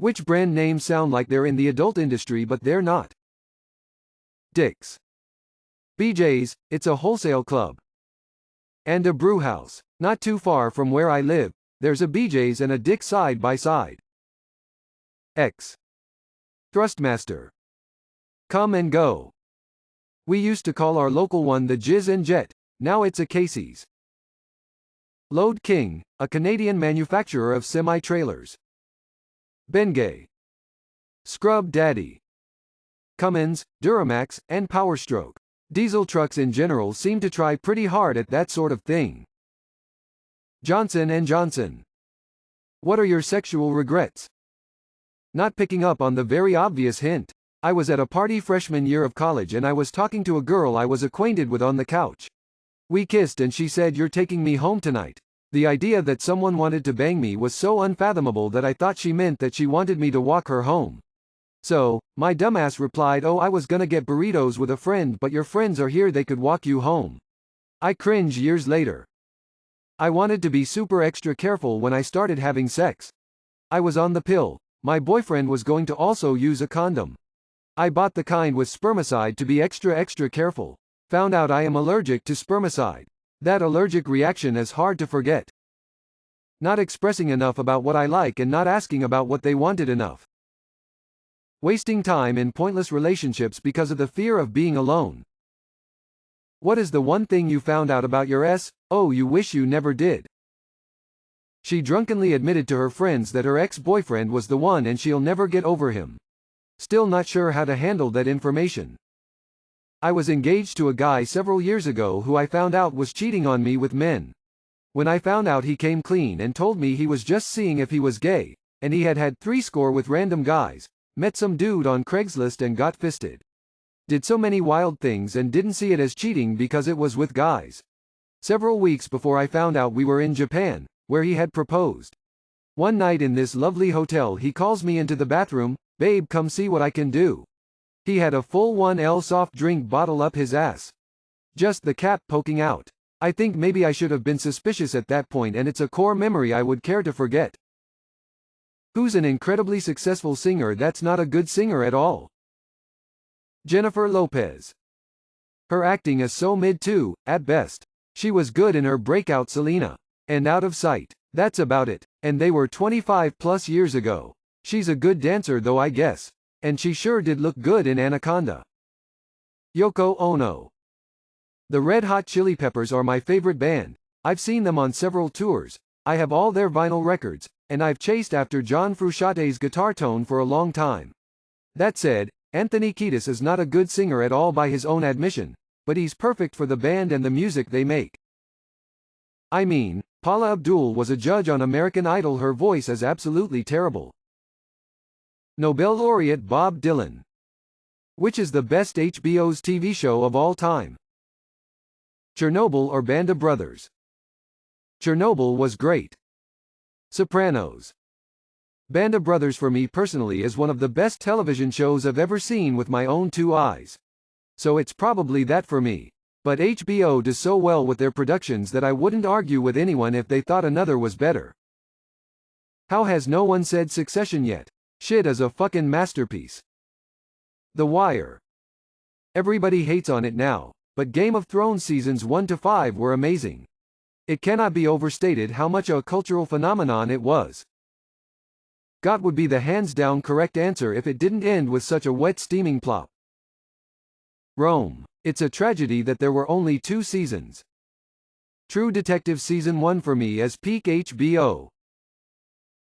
Which brand names sound like they're in the adult industry but they're not? Dick's. BJ's, it's a wholesale club. And a brew house. Not too far from where I live, there's a BJ's and a Dick's side by side. X. Thrustmaster. Come and go. We used to call our local one the Jizz and Jet, now it's a Casey's. Load King, a Canadian manufacturer of semi-trailers. Bengay. Scrub Daddy. Cummins, Duramax, and Powerstroke. Diesel trucks in general seem to try pretty hard at that sort of thing. Johnson & Johnson. What are your sexual regrets? Not picking up on the very obvious hint. I was at a party freshman year of college and I was talking to a girl I was acquainted with on the couch. We kissed and she said, "You're taking me home tonight." The idea that someone wanted to bang me was so unfathomable that I thought she meant that she wanted me to walk her home. So, my dumbass replied, "Oh, I was gonna get burritos with a friend, but your friends are here, they could walk you home." I cringe years later. I wanted to be super extra careful when I started having sex. I was on the pill. My boyfriend was going to also use a condom. I bought the kind with spermicide to be extra careful. Found out I am allergic to spermicide. That allergic reaction is hard to forget. Not expressing enough about what I like and not asking about what they wanted enough. Wasting time in pointless relationships because of the fear of being alone. What is the one thing you found out about your ex? Oh, you wish you never did. She drunkenly admitted to her friends that her ex-boyfriend was the one and she'll never get over him. Still not sure how to handle that information. I was engaged to a guy several years ago who I found out was cheating on me with men. When I found out, he came clean and told me he was just seeing if he was gay, and he had had 3 with random guys, met some dude on Craigslist and got fisted. Did so many wild things and didn't see it as cheating because it was with guys. Several weeks before I found out, we were in Japan, where he had proposed. One night in this lovely hotel he calls me into the bathroom, "Babe, come see what I can do." He had a full 1L soft drink bottle up his ass. Just the cap poking out. I think maybe I should have been suspicious at that point, and it's a core memory I would care to forget. Who's an incredibly successful singer that's not a good singer at all? Jennifer Lopez. Her acting is so mid too, at best. She was good in her breakout Selena. And Out of Sight. That's about it. And they were 25 plus years ago. She's a good dancer though, I guess. And she sure did look good in Anaconda. Yoko Ono. The Red Hot Chili Peppers are my favorite band. I've seen them on several tours. I have all their vinyl records, and I've chased after John Frusciante's guitar tone for a long time. That said, Anthony Kiedis is not a good singer at all by his own admission, but he's perfect for the band and the music they make. I mean, Paula Abdul was a judge on American Idol. Her voice is absolutely terrible. Nobel laureate Bob Dylan. Which is the best HBO's TV show of all time? Chernobyl or Band of Brothers? Chernobyl was great. Sopranos. Band of Brothers for me personally is one of the best television shows I've ever seen with my own 2 eyes. So it's probably that for me. But HBO does so well with their productions that I wouldn't argue with anyone if they thought another was better. How has no one said Succession yet? Shit is a fucking masterpiece. The Wire. Everybody hates on it now, but Game of Thrones seasons 1 to 5 were amazing. It cannot be overstated how much a cultural phenomenon it was. GOT would be the hands-down correct answer if it didn't end with such a wet steaming plop. Rome. It's a tragedy that there were only 2 seasons. True Detective Season 1 for me is peak HBO.